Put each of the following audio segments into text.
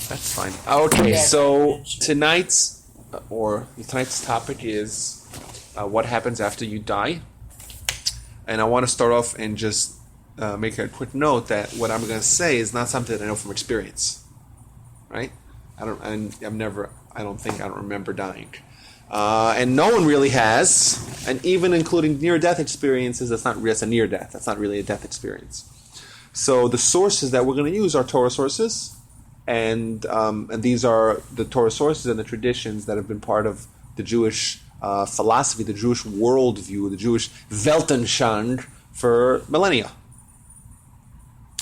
That's fine. Okay, so tonight's topic is what happens after you die. And I want to start off and just make a quick note that what I'm going to say is not something that I know from experience, right? I don't remember dying, and no one really has, and even including near-death experiences, that's a near death. That's not really a death experience. So the sources that we're going to use are Torah sources, and these are the Torah sources and the traditions that have been part of the Jewish philosophy, the Jewish worldview, the Jewish Weltanschauung for millennia.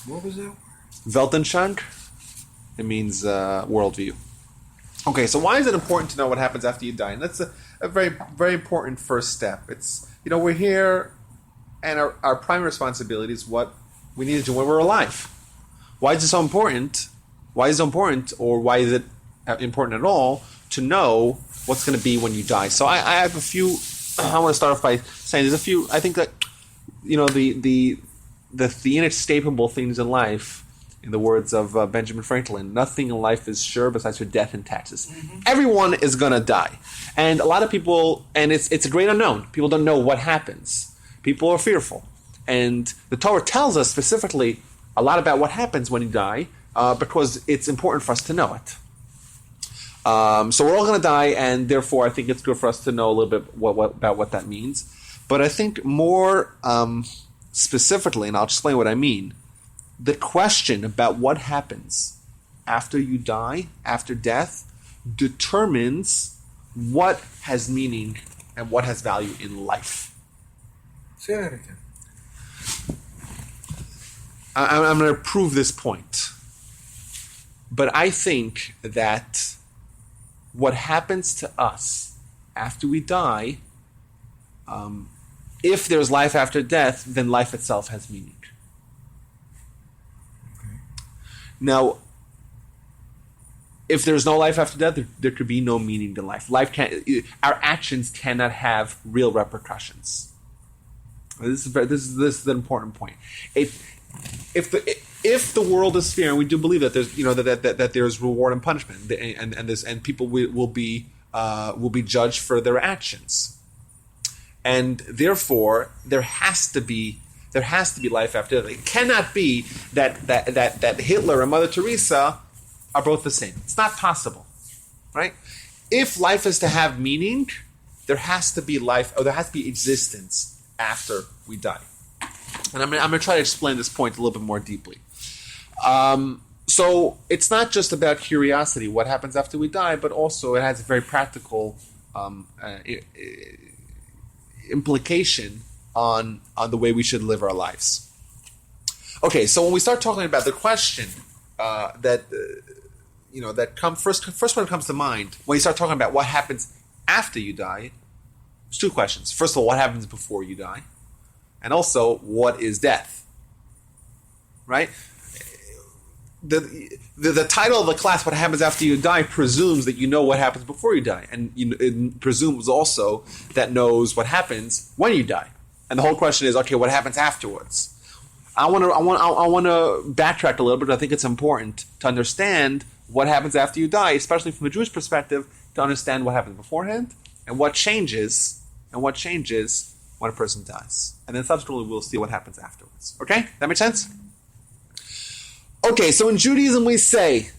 What was that? Weltanschauung? It means worldview. Okay, so why is it important to know what happens after you die? And that's a very, very important first step. It's, we're here, and our primary responsibility is what we need to do when we're alive. Why is it so important? Why is it important, or why is it important at all to know what's going to be when you die? So I have a few. I want to start off by saying there's a few. I think that the inescapable things in life, in the words of Benjamin Franklin, nothing in life is sure besides your death and taxes. Mm-hmm. Everyone is going to die, and a lot of people, and it's a great unknown. People don't know what happens. People are fearful, and the Torah tells us specifically a lot about what happens when you die, because it's important for us to know it. So we're all going to die, and therefore I think it's good for us to know a little bit about what that means. But I think more specifically, and I'll explain what I mean, the question about what happens after you die, after death, determines what has meaning and what has value in life. Say that again. I'm going to prove this point. But I think that what happens to us after we die, if there's life after death, then life itself has meaning. Okay. Now, if there's no life after death, there could be no meaning to life. Our actions cannot have real repercussions. This is an important point. If the world is fair, and we do believe that there's that there's reward and punishment, and people will be judged for their actions, and therefore there has to be life after death. It cannot be that Hitler and Mother Teresa are both the same. It's not possible, right? If life is to have meaning, there has to be life, or there has to be existence after we die. And I'm going to try to explain this point a little bit more deeply. So it's not just about curiosity, what happens after we die, but also it has a very practical implication on the way we should live our lives. Okay, so when we start talking about the question that first one comes to mind when you start talking about what happens after you die, there's two questions. First of all, what happens before you die? And also, what is death? Right? The title of the class, what happens after you die, presumes that you know what happens before you die, and it presumes also that knows what happens when you die. And the whole question is, okay, what happens afterwards? I want to backtrack a little bit. I think it's important to understand what happens after you die, especially from a Jewish perspective, to understand what happens beforehand and what changes when a person dies. And then subsequently we'll see what happens afterwards. Okay? That makes sense? Okay, so in Judaism we say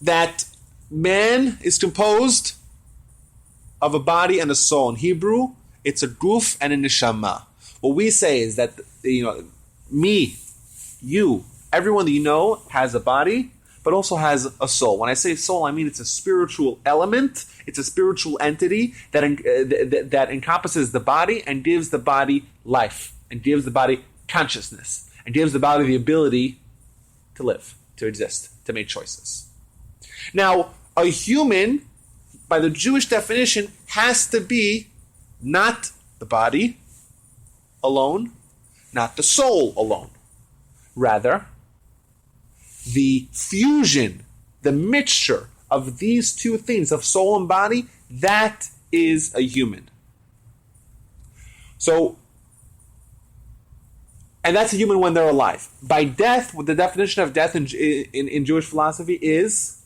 that man is composed of a body and a soul. In Hebrew, it's a guf and a neshama. What we say is that, me, you, everyone that you know has a body, but also has a soul. When I say soul, I mean it's a spiritual element. It's a spiritual entity that encompasses the body and gives the body life, and gives the body consciousness, and gives the body the ability to live, to exist, to make choices. Now, a human, by the Jewish definition, has to be not the body alone, not the soul alone. Rather, the fusion, the mixture of these two things, of soul and body, that is a human. So, And that's a human when they're alive. By death, the definition of death in Jewish philosophy is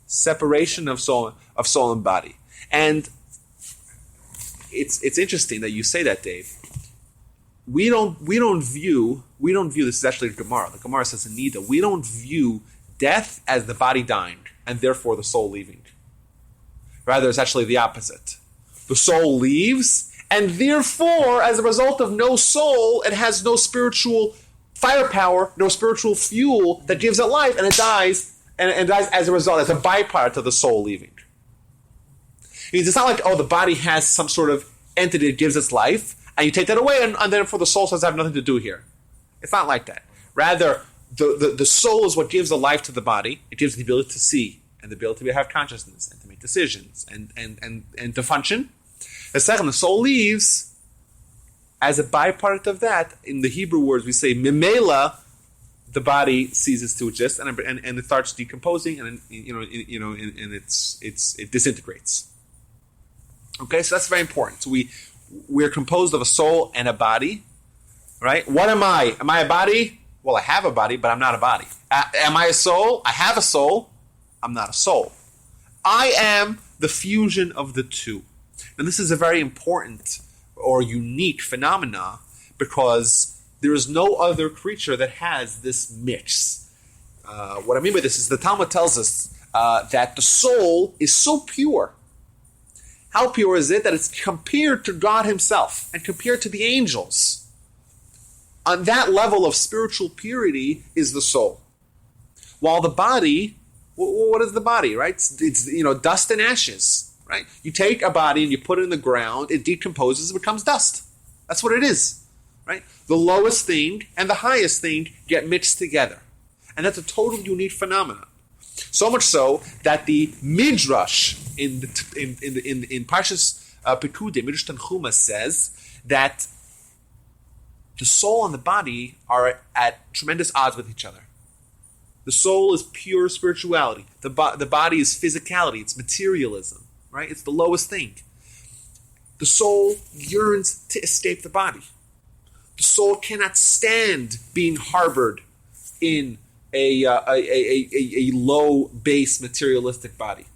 separation of soul and body. And it's interesting that you say that, Dave. We don't view this is actually the Gemara. The Gemara says in Nida, we don't view death as the body dying and therefore the soul leaving. Rather, it's actually the opposite. The soul leaves, and therefore, as a result of no soul, it has no spiritual firepower, no spiritual fuel that gives it life, and it dies, and dies as a result, as a byproduct of the soul leaving. It's not like, the body has some sort of entity that gives its life, and you take that away, and therefore the soul says, I have nothing to do here. It's not like that. Rather, the soul is what gives the life to the body. It gives the ability to see, and the ability to have consciousness, and to make decisions, and to function. The second, the soul leaves, as a byproduct of that, in the Hebrew words we say, mimela, the body ceases to exist, and it starts decomposing, and it disintegrates. Okay, so that's very important. So we're composed of a soul and a body, right? What am I? Am I a body? Well, I have a body, but I'm not a body. Am I a soul? I have a soul. I'm not a soul. I am the fusion of the two. And this is a very important or unique phenomena because there is no other creature that has this mix. What I mean by this is the Talmud tells us that the soul is so pure. How pure is it? That it's compared to God himself and compared to the angels. On that level of spiritual purity is the soul. While the body, what is the body, right? It's dust and ashes. Right? You take a body and you put it in the ground, it decomposes, it becomes dust. That's what it is. Right? The lowest thing and the highest thing get mixed together. And that's a totally unique phenomenon. So much so that the Midrash in Parshas Pekudim, Midrash Tanchuma says that the soul and the body are at tremendous odds with each other. The soul is pure spirituality. The body is physicality, it's materialism. Right? It's the lowest thing. The soul yearns to escape the body. The soul cannot stand being harbored in a low base materialistic body.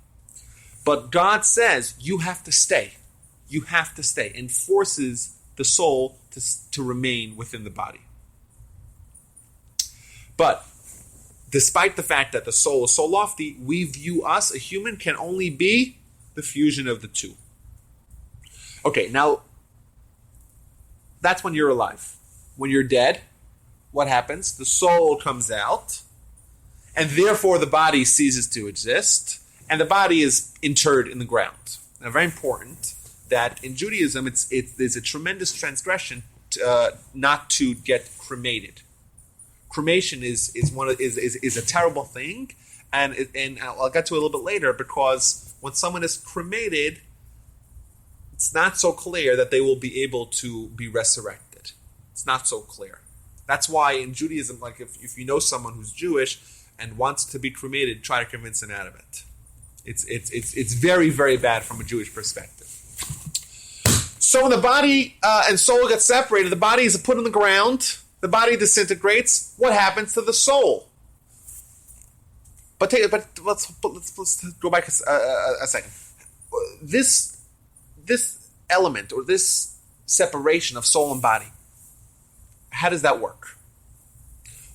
But God says you have to stay. You have to stay, and forces the soul to remain within the body. But despite the fact that the soul is so lofty, we view us, a human, can only be the fusion of the two. Okay, now that's when you're alive. When you're dead, what happens? The soul comes out, and therefore the body ceases to exist, and the body is interred in the ground. Now, very important that in Judaism, there's a tremendous transgression not to get cremated. Cremation is a terrible thing, and I'll get to it a little bit later because when someone is cremated, it's not so clear that they will be able to be resurrected. It's not so clear. That's why in Judaism, like if you know someone who's Jewish and wants to be cremated, try to convince them out of it. It's very, very bad from a Jewish perspective. So when the body and soul get separated, the body is put in the ground, the body disintegrates. What happens to the soul? But let's go back a second. This element or this separation of soul and body, how does that work?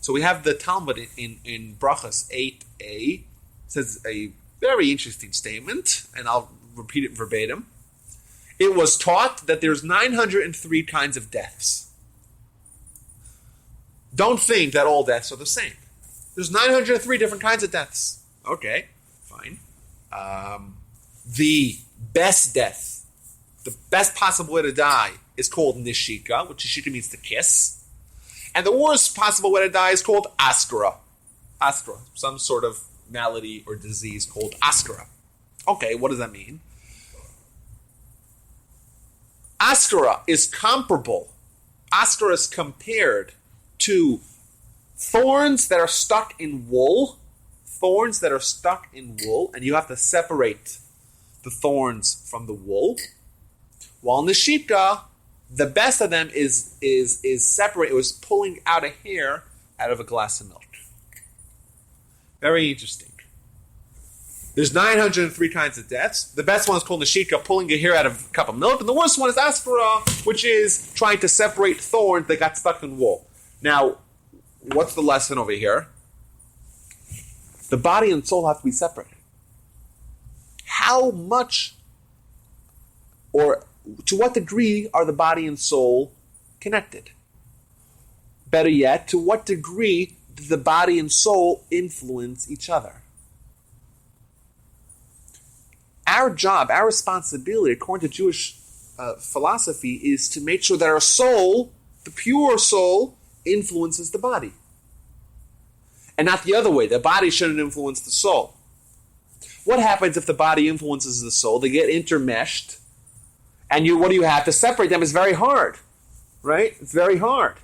So we have the Talmud in Brachas 8a says a very interesting statement, and I'll repeat it verbatim. It was taught that there's 903 kinds of deaths. Don't think that all deaths are the same. There's 903 different kinds of deaths. Okay, fine. The best death, the best possible way to die is called nishika, which nishika means to kiss. And the worst possible way to die is called askara. Askara, some sort of malady or disease called askara. Okay, what does that mean? Askara is comparable. Askara is compared to thorns that are stuck in wool. Thorns that are stuck in wool, and you have to separate the thorns from the wool. While nishika The best of them is separate. It was pulling out a hair out of a glass of milk. Very interesting. There's 903 kinds of deaths. The best one is called Nashika, pulling a hair out of a cup of milk. And the worst one is Aspera, which is trying to separate thorns that got stuck in wool. Now, what's the lesson over here? The body and soul have to be separate. How much or to what degree are the body and soul connected? Better yet, to what degree do the body and soul influence each other? Our job, our responsibility, according to Jewish philosophy, is to make sure that our soul, the pure soul, influences the body. And not the other way. The body shouldn't influence the soul. What happens if the body influences the soul? They get intermeshed. And what do you have? To separate them is very hard. Right? It's very hard.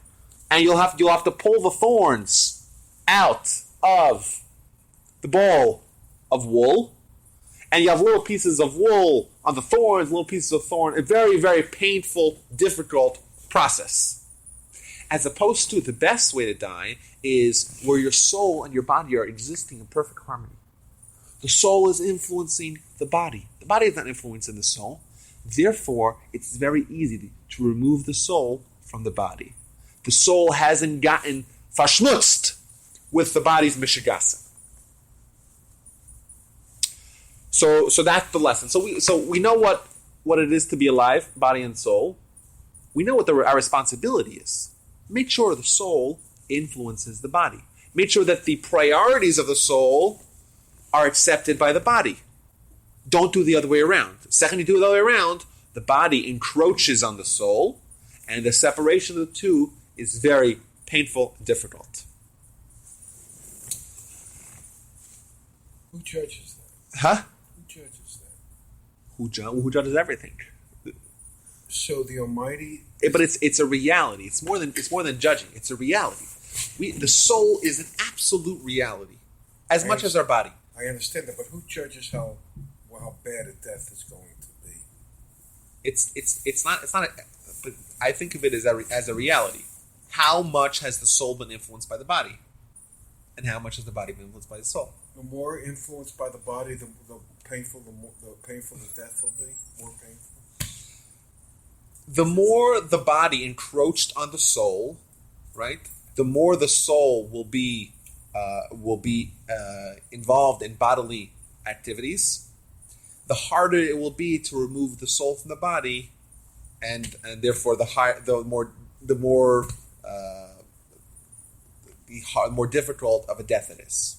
And you'll have to pull the thorns out of the ball of wool. And you have little pieces of wool on the thorns, little pieces of thorn. A very, very painful, difficult process. As opposed to the best way to die is where your soul and your body are existing in perfect harmony. The soul is influencing the body. The body is not influencing the soul. Therefore, it's very easy to remove the soul from the body. The soul hasn't gotten verschmutzt with the body's mishigasim. So that's the lesson. So we know what it is to be alive, body and soul. We know what our responsibility is. Make sure the soul influences the body. Make sure that the priorities of the soul are accepted by the body. Don't do the other way around. The second you do it the other way around, the body encroaches on the soul, and the separation of the two is very painful and difficult. Who judges that? Huh? Who judges that? Who judges everything? So the Almighty. But it's a reality. It's more than judging. It's a reality. The soul is an absolute reality, as much as our body. I understand that, but who judges how bad a death is going to be? It's not. But I think of it as a reality. How much has the soul been influenced by the body, and how much has the body been influenced by the soul? The more influenced by the body, the painful the death will be. More painful. The more the body encroached on the soul, right? The more the soul will be involved in bodily activities. The harder it will be to remove the soul from the body, and therefore the more difficult of a death it is.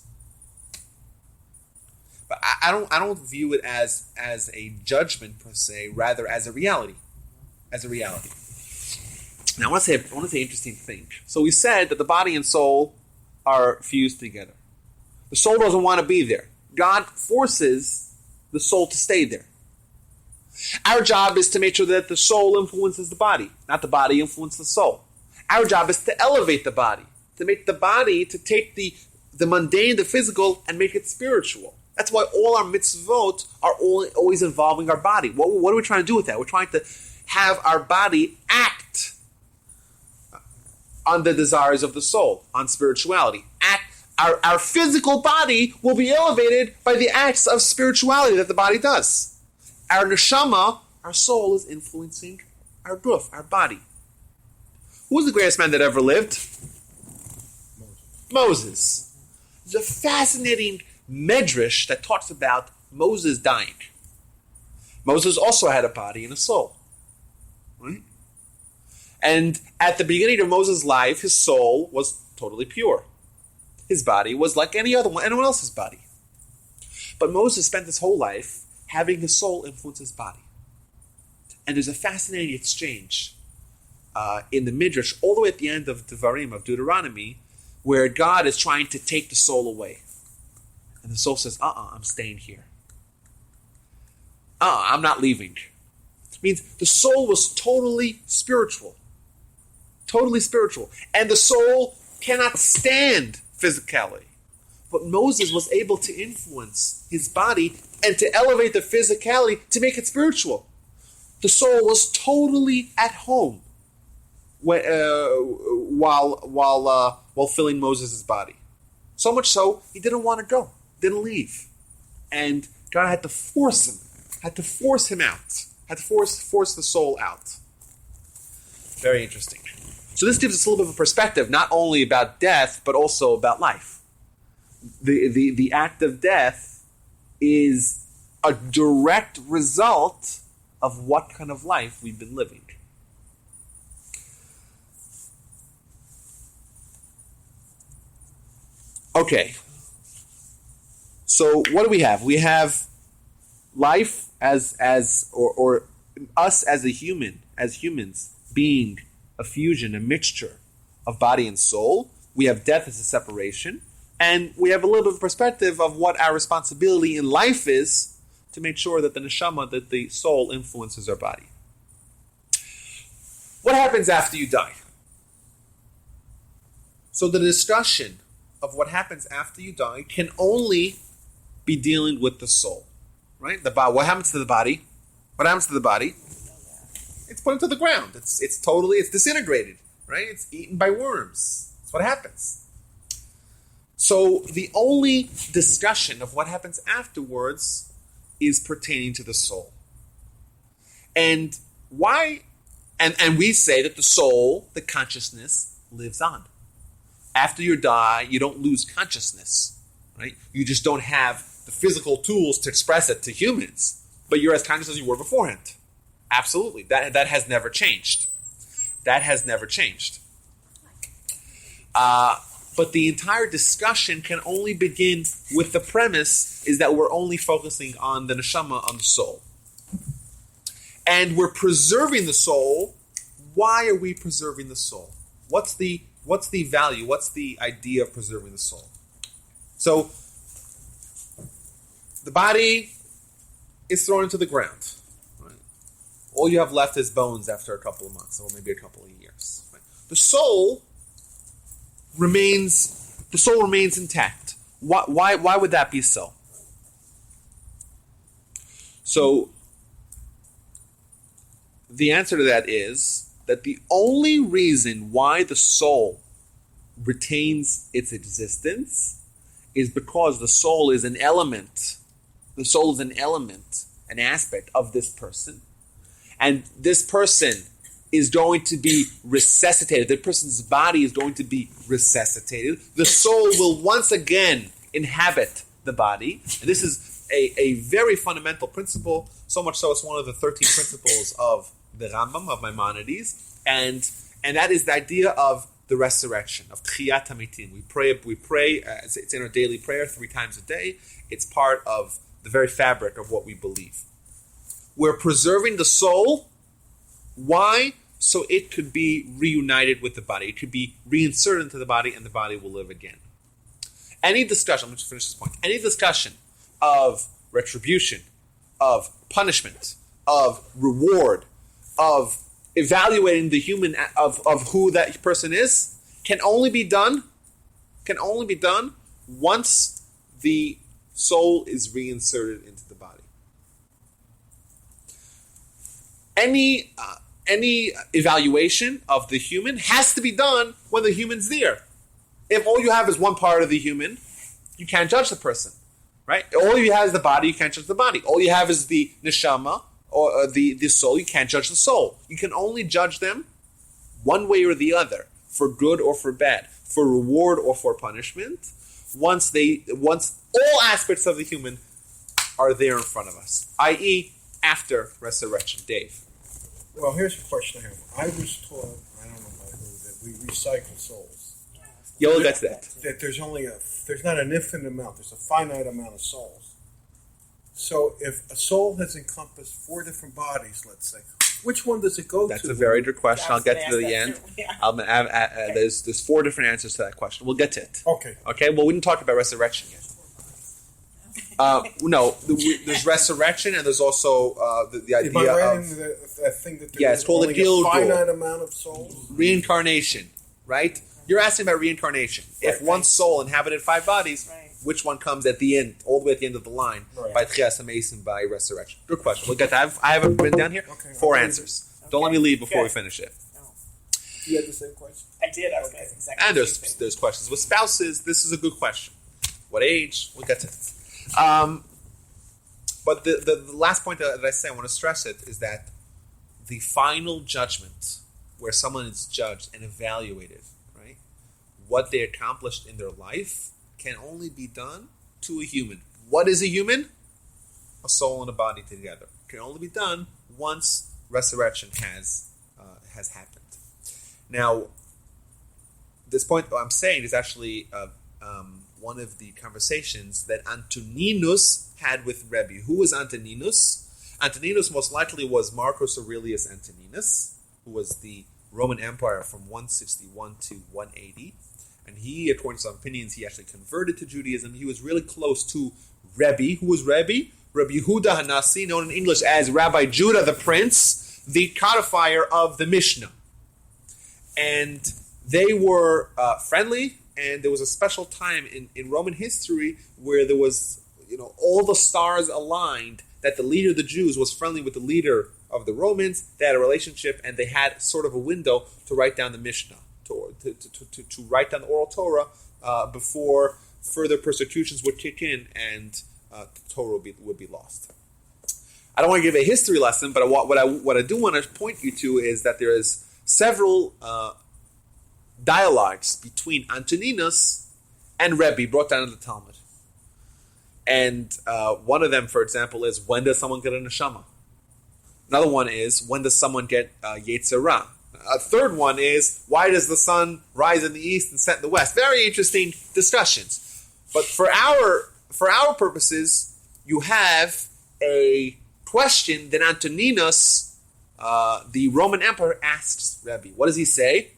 But I don't view it as a judgment per se, rather as a reality. As a reality. Now I want to say an interesting thing. So we said that the body and soul are fused together. The soul doesn't want to be there. God forces the soul to stay there. Our job is to make sure that the soul influences the body, not the body influences the soul. Our job is to elevate the body, to make the body, to take the mundane, the physical, and make it spiritual. That's why all our mitzvot are always involving our body. What are we trying to do with that? We're trying to have our body act on the desires of the soul, on spirituality. Our physical body will be elevated by the acts of spirituality that the body does. Our neshama, our soul, is influencing our guf, our body. Who was the greatest man that ever lived? Moses. There's a fascinating medrash that talks about Moses dying. Moses also had a body and a soul. Right? And at the beginning of Moses' life, his soul was totally pure. His body was like anyone else's body. But Moses spent his whole life having his soul influence his body. And there's a fascinating exchange in the Midrash, all the way at the end of Devarim, of Deuteronomy, where God is trying to take the soul away. And the soul says, I'm staying here. I'm not leaving. It means the soul was totally spiritual. Totally spiritual. And the soul cannot stand physicality. But Moses was able to influence his body and to elevate the physicality to make it spiritual. the soul was totally at home while filling Moses' body. So much so, he didn't want to go, didn't leave. And God had to force him, out, had to force the soul out. Very interesting. So this gives us a little bit of a perspective, not only about death, but also about life. The act of death is a direct result of what kind of life we've been living. Okay. So what do we have? We have life as us as humans being a fusion, a mixture of body and soul. We have death as a separation, and we have a little bit of perspective of what our responsibility in life is to make sure that the neshama, that the soul, influences our body. What happens after you die? So the discussion of what happens after you die can only be dealing with the soul, right? What happens to the body? What happens to the body? It's put into the ground. It's disintegrated, right? It's eaten by worms. That's what happens. So the only discussion of what happens afterwards is pertaining to the soul. And why? And we say that the soul, the consciousness, lives on. After you die, you don't lose consciousness, right? You just don't have the physical tools to express it to humans, but you're as conscious as you were beforehand. Absolutely. That has never changed. That has never changed. But the entire discussion can only begin with the premise is that we're only focusing on the neshama, on the soul. And we're preserving the soul. Why are we preserving the soul? What's the value? What's the idea of preserving the soul? So, the body is thrown into the ground. Right? All you have left is bones after a couple of months, or maybe a couple of years. Right? The soul remains intact. Why would that be so? So, the answer to that is that the only reason why the soul retains its existence is because the soul is an element. The soul is an element, an aspect of this person. And this person is going to be resuscitated. The person's body is going to be resuscitated. The soul will once again inhabit the body. And this is a very fundamental principle, so much so it's one of the 13 principles of the Rambam, of Maimonides. And that is the idea of the resurrection, of Tchiyat HaMetim. We pray, it's in our daily prayer 3 times a day. It's part of the very fabric of what we believe. We're preserving the soul. Why? So it could be reunited with the body. It could be reinserted into the body, and the body will live again. Any discussion, let me just finish this point. Any discussion of retribution, of punishment, of reward, of evaluating the human, of who that person is, can only be done once the soul is reinserted into the body. Any evaluation of the human has to be done when the human's there. If all you have is one part of the human, you can't judge the person, right? All you have is the body, you can't judge the body. All you have is the neshama, or the soul, you can't judge the soul. You can only judge them one way or the other, for good or for bad, for reward or for punishment, once all aspects of the human are there in front of us, i.e., after resurrection. Dave. Well, here's a question I have. I was taught, I don't know by who, that we recycle souls. Yeah, we'll get to that. That there's not an infinite amount, there's a finite amount of souls. So if a soul has encompassed 4 different bodies, let's say, which one does it go to? That's a very good question. I'll get to the end. Yeah. There's 4 different answers to that question. We'll get to it. Okay. Well, we didn't talk about resurrection yet. No, there's resurrection, and there's also the idea Am I right of in that thing that there's it's called only a finite amount of souls? Reincarnation, right? You're asking about reincarnation. If one soul inhabited 5 bodies, which one comes at the end, all the way at the end of the line, by Tchias HaMeis and by resurrection? Good question. We'll get that. I have it written down here. Okay. 4 answers. Okay. Don't let me leave before we Good. finish it. You had the same question? I did. I was going to ask exactly. And the same thing. there's questions with spouses. This is a good question. What age? We'll get to it. But the last point that I say, I want to stress it, is that the final judgment, where someone is judged and evaluated, right, what they accomplished in their life, can only be done to a human. What is a human? A soul and a body together. Can only be done once resurrection has happened. Now, this point I'm saying is actually one of the conversations that Antoninus had with Rebbe. Who was Antoninus? Antoninus most likely was Marcus Aurelius Antoninus, who was the Roman Empire from 161 to 180. And he, according to some opinions, he actually converted to Judaism. He was really close to Rebbe. Who was Rebbe? Rabbi Yehuda Hanasi, known in English as Rabbi Judah the Prince, the codifier of the Mishnah. And they were friendly, and there was a special time in Roman history where there was, all the stars aligned that the leader of the Jews was friendly with the leader of the Romans. They had a relationship, and they had sort of a window to write down the Mishnah, to write down the oral Torah before further persecutions would kick in and the Torah would be lost. I don't want to give a history lesson, but what I do want to point you to is that there is several dialogues between Antoninus and Rebbe brought down in the Talmud. And one of them, for example, is, when does someone get a neshama? Another one is, when does someone get Yetzer Ra? A third one is, why does the sun rise in the east and set in the west? Very interesting discussions. But for our purposes, you have a question that Antoninus, the Roman emperor, asks Rebbe. What does he say?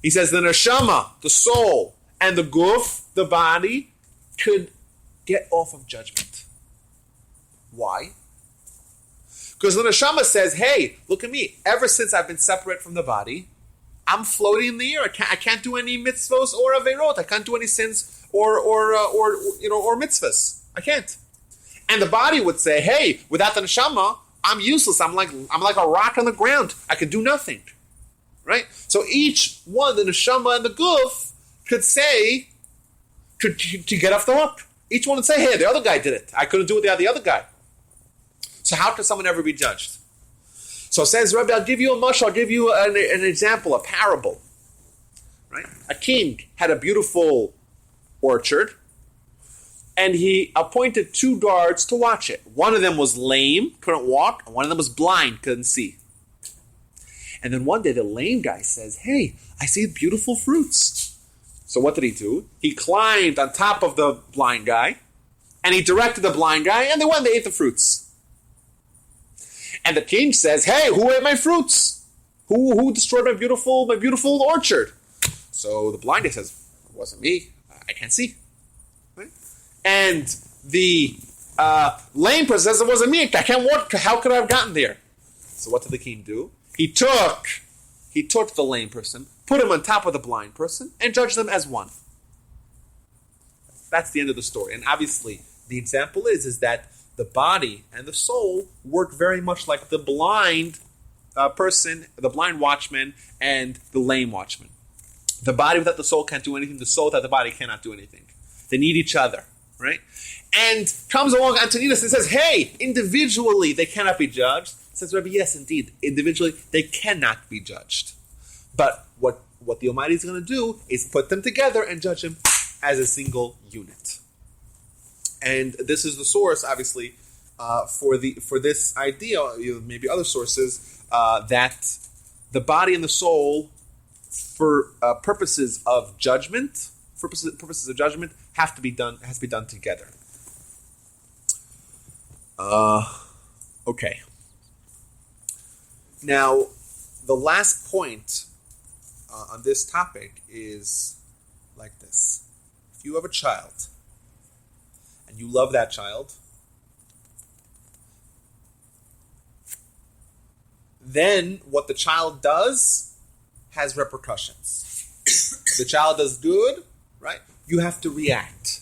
He says the neshama, the soul, and the guf, the body, could get off of judgment. Why? Because the neshama says, hey, look at me. Ever since I've been separate from the body, I'm floating in the air. I can't do any mitzvos or averot. I can't do any sins or mitzvahs. I can't. And the body would say, hey, without the neshama, I'm useless. I'm like a rock on the ground. I can do nothing. Right? So each one, the neshama and the guf, could say, to get off the hook. Each one would say, hey, the other guy did it. I couldn't do it without the other guy. So how can someone ever be judged? So says Rabbi, I'll give you a mush, I'll give you an example, a parable. Right? A king had a beautiful orchard, and he appointed 2 guards to watch it. One of them was lame, couldn't walk, and one of them was blind, couldn't see. And then one day the lame guy says, hey, I see beautiful fruits. So what did he do? He climbed on top of the blind guy, and he directed the blind guy, and they ate the fruits. And the king says, hey, who ate my fruits? Who destroyed my beautiful orchard? So the blind guy says, it wasn't me. I can't see. Right? And the lame person says, it wasn't me. I can't walk. How could I have gotten there? So what did the king do? He took the lame person, put him on top of the blind person, and judged them as one. That's the end of the story. And obviously, the example is that the body and the soul work very much like the blind person, the blind watchman, and the lame watchman. The body without the soul can't do anything. The soul without the body cannot do anything. They need each other, right? And comes along Antoninus and says, hey, individually they cannot be judged. Says Rabbi, yes, indeed. Individually, they cannot be judged. But what the Almighty is going to do is put them together and judge them as a single unit. And this is the source, obviously, for this idea, maybe other sources, that the body and the soul, for purposes of judgment, has to be done together. Okay. Now, the last point on this topic is like this. If you have a child, and you love that child, then what the child does has repercussions. If the child does good, right? You have to react.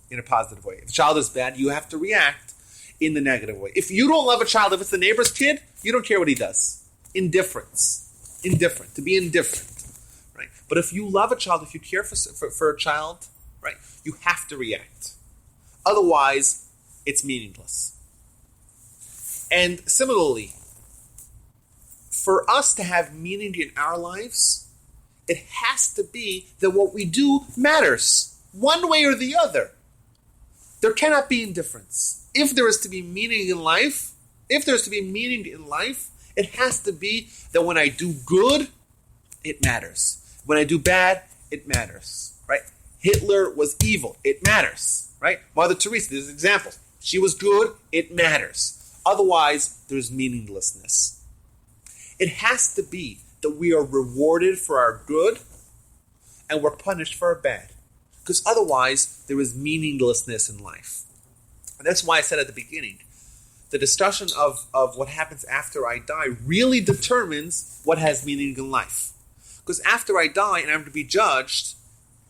in a positive way. If the child is bad, you have to react in the negative way. If you don't love a child, if it's the neighbor's kid, you don't care what he does. Indifference. Indifferent. To be indifferent. Right? But if you love a child, if you care for a child, right, you have to react. Otherwise, it's meaningless. And similarly, for us to have meaning in our lives, it has to be that what we do matters, one way or the other. There cannot be indifference. If there is to be meaning in life, it has to be that when I do good, it matters. When I do bad, it matters. Right? Hitler was evil. It matters. Right? Mother Teresa, there's examples. She was good. It matters. Otherwise, there's meaninglessness. It has to be that we are rewarded for our good and we're punished for our bad. Because otherwise, there is meaninglessness in life. And that's why I said at the beginning, the discussion of what happens after I die really determines what has meaning in life. Because after I die and I'm to be judged,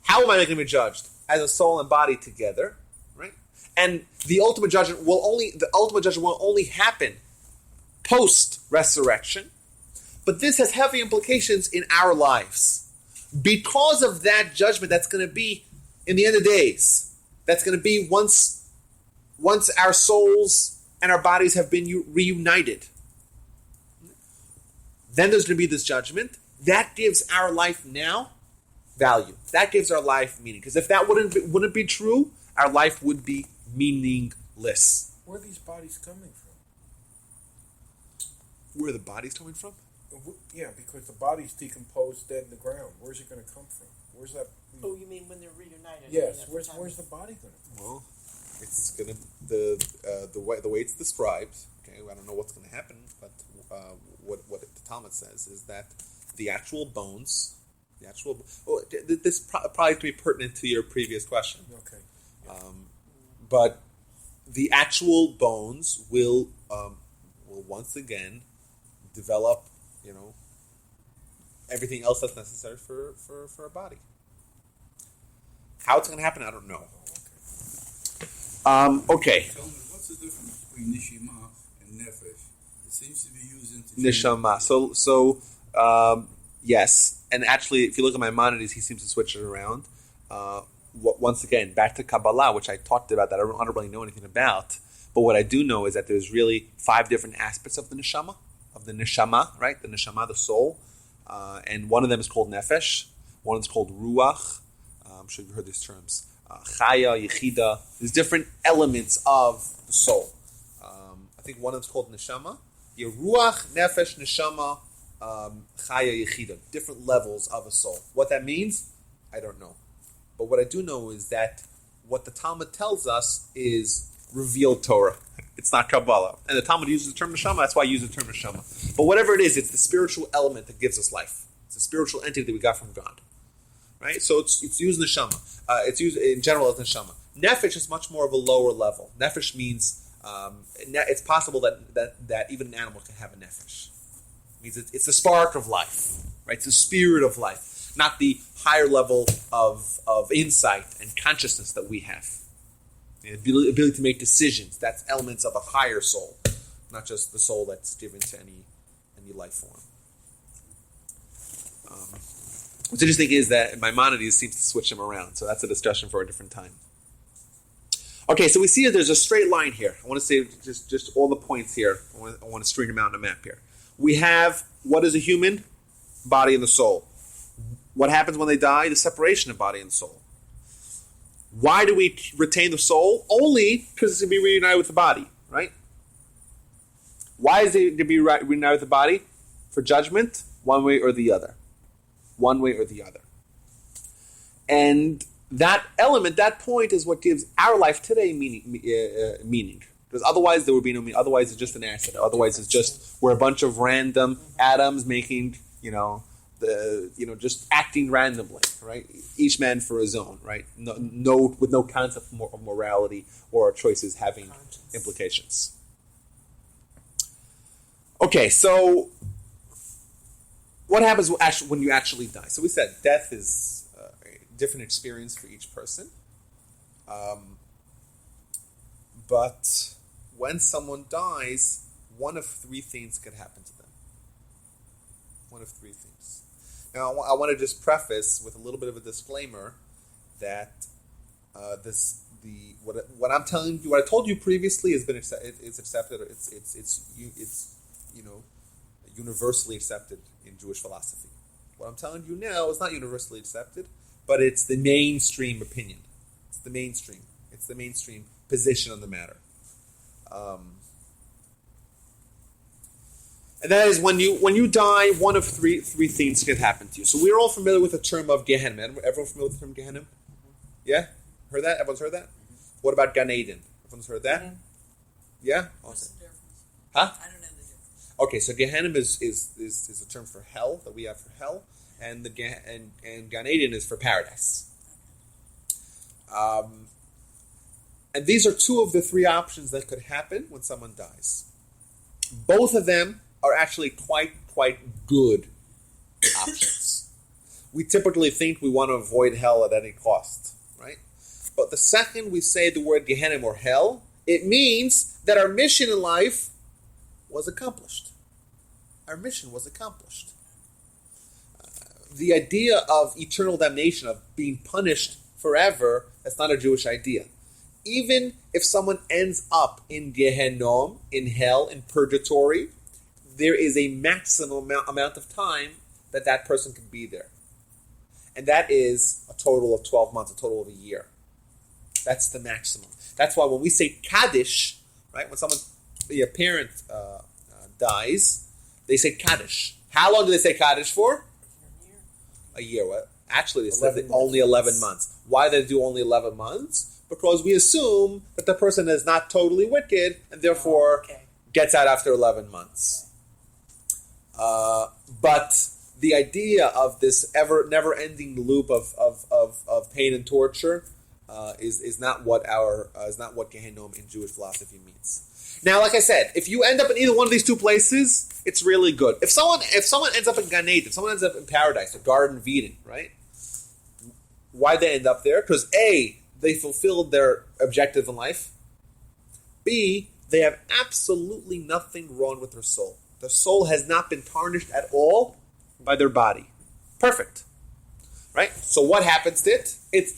how am I going to be judged? As a soul and body together, right? And the ultimate judgment will only happen post-resurrection. But this has heavy implications in our lives. Because of that judgment that's going to be in the end of days. That's going to be once our souls and our bodies have been reunited. Then there's going to be this judgment. That gives our life now value. That gives our life meaning. Because if that wouldn't be true, our life would be meaningless. Where are these bodies coming from? Where are the bodies coming from? Yeah, because the body's decomposed dead in the ground. Where's it going to come from? Where's that? Oh, you mean when they're reunited? Yes. Where's the body going to come? Well, it's going to the way it's described. Okay, I don't know what's going to happen, but what the Talmud says is that the actual bones, this probably to be pertinent to your previous question. Okay. But the actual bones will once again develop, everything else that's necessary for a body. How it's going to happen, I don't know. Okay. Tell me, what's the difference between neshama and nefesh? It seems to be used interchangeably. Neshama. So yes, and actually, if you look at Maimonides, he seems to switch it around. Once again, back to Kabbalah, which I talked about that I don't really know anything about. But what I do know is that there's really 5 different aspects of the neshama, right? The neshama, the soul. And one of them is called nefesh. One is called ruach. I'm sure you've heard these terms. Chaya, yechida. There's different elements of the soul. I think one of them is called neshama. Ruach, nefesh, neshama, chaya, yechida. Different levels of a soul. What that means, I don't know. But what I do know is that what the Talmud tells us is revealed Torah. It's not Kabbalah. And the Talmud uses the term neshama, that's why I use the term neshama. But whatever it is, it's the spiritual element that gives us life. It's a spiritual entity that we got from God. Right? So it's used neshama. It's used in general as neshama. Nefesh is much more of a lower level. Nefesh means it's possible that even an animal can have a nefesh. It means it's the spark of life. Right? It's the spirit of life. Not the higher level of insight and consciousness that we have. The ability to make decisions. That's elements of a higher soul, not just the soul that's given to any life form. What's interesting is that Maimonides seems to switch them around, so that's a discussion for a different time. Okay, so we see that there's a straight line here. I want to say just all the points here. I want to string them out on a map here. We have what is a human? Body and the soul. What happens when they die? The separation of body and soul. Why do we retain the soul? Only because it's going to be reunited with the body, right? Why is it going to be reunited with the body? For judgment, one way or the other. One way or the other. And that element, that point is what gives our life today meaning. Because otherwise there would be no meaning. Otherwise it's just an accident. Otherwise it's just, we're a bunch of random atoms making, just acting randomly, right? Each man for his own, right? No, with no concept of morality or choices having implications. Okay, so what happens when you actually die? So we said death is a different experience for each person. But when someone dies, one of three things could happen to them. One of three things. Now, I want to just preface with a little bit of a disclaimer that what I'm telling you, what I told you previously, has been accepted. It's universally accepted in Jewish philosophy. What I'm telling you now is not universally accepted, but it's the mainstream opinion. It's the mainstream. It's the mainstream position on the matter. And that is when you die, one of three things can happen to you. So we're all familiar with the term of Gehenna. Everyone familiar with the term Gehenna? Yeah? Heard that? Everyone's heard that? What about Gan Eden? Everyone's heard that? Mm-hmm. Yeah? What's the difference? Huh? I don't know the difference. Okay, so Gehenna is a term for hell, that we have for hell, and Gan Eden is for paradise. And these are two of the three options that could happen when someone dies. Both of them are actually quite good options. We typically think we want to avoid hell at any cost, right? But the second we say the word Gehenna or hell, it means that our mission in life was accomplished. Our mission was accomplished. The idea of eternal damnation, of being punished forever, that's not a Jewish idea. Even if someone ends up in Gehenom, in hell, in purgatory, there is a maximum amount of time that person can be there. And that is a total of 12 months, a total of a year. That's the maximum. That's why when we say Kaddish, right, when a parent dies, they say Kaddish. How long do they say Kaddish for? A year. What? Actually, they said only 11 months. Why do they do only 11 months? Because we assume that the person is not totally wicked and therefore gets out after 11 months. But the idea of this never-ending loop of pain and torture is not what Gehenom in Jewish philosophy means. Now, like I said, if you end up in either one of these two places, it's really good. If someone ends up in Gan Eden, someone ends up in paradise, the Garden of Eden, right? Why they end up there? Because A, they fulfilled their objective in life. B, they have absolutely nothing wrong with their soul. Their soul has not been tarnished at all by their body. Perfect. Right? So what happens to it? It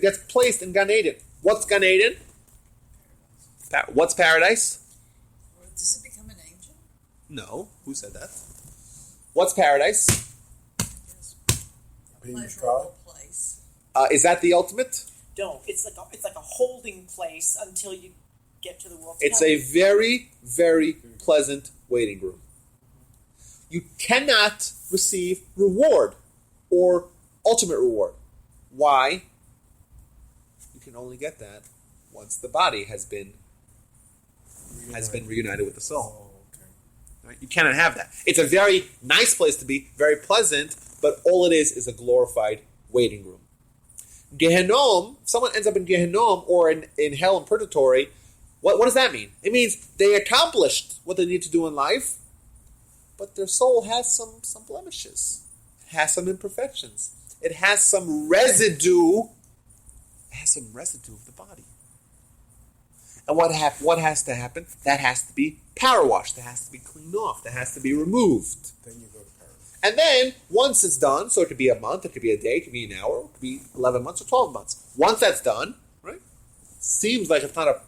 gets placed in Gan Eden. What's Gan Eden? What's paradise? Does it become an angel? No. Who said that? What's paradise? Yes. A pleasurable place. Is that the ultimate? Don't. It's like a holding place until you get to the world. It's a very, very pleasant waiting room. You cannot receive reward or ultimate reward. Why? You can only get that once the body has been reunited with the soul. Oh, okay. Right? You cannot have that. It's a very nice place to be, very pleasant, but all it is a glorified waiting room. Gehenom, if someone ends up in Gehenom or in hell and purgatory, what does that mean? It means they accomplished what they need to do in life, but their soul has some blemishes. It has some imperfections. It has some residue. It has some residue of the body. And what has to happen? That has to be power washed. That has to be cleaned off. That has to be removed. Then you go to paradise. And then, once it's done, so it could be a month, it could be a day, it could be an hour, it could be 11 months or 12 months. Once that's done, right? Seems like it's not a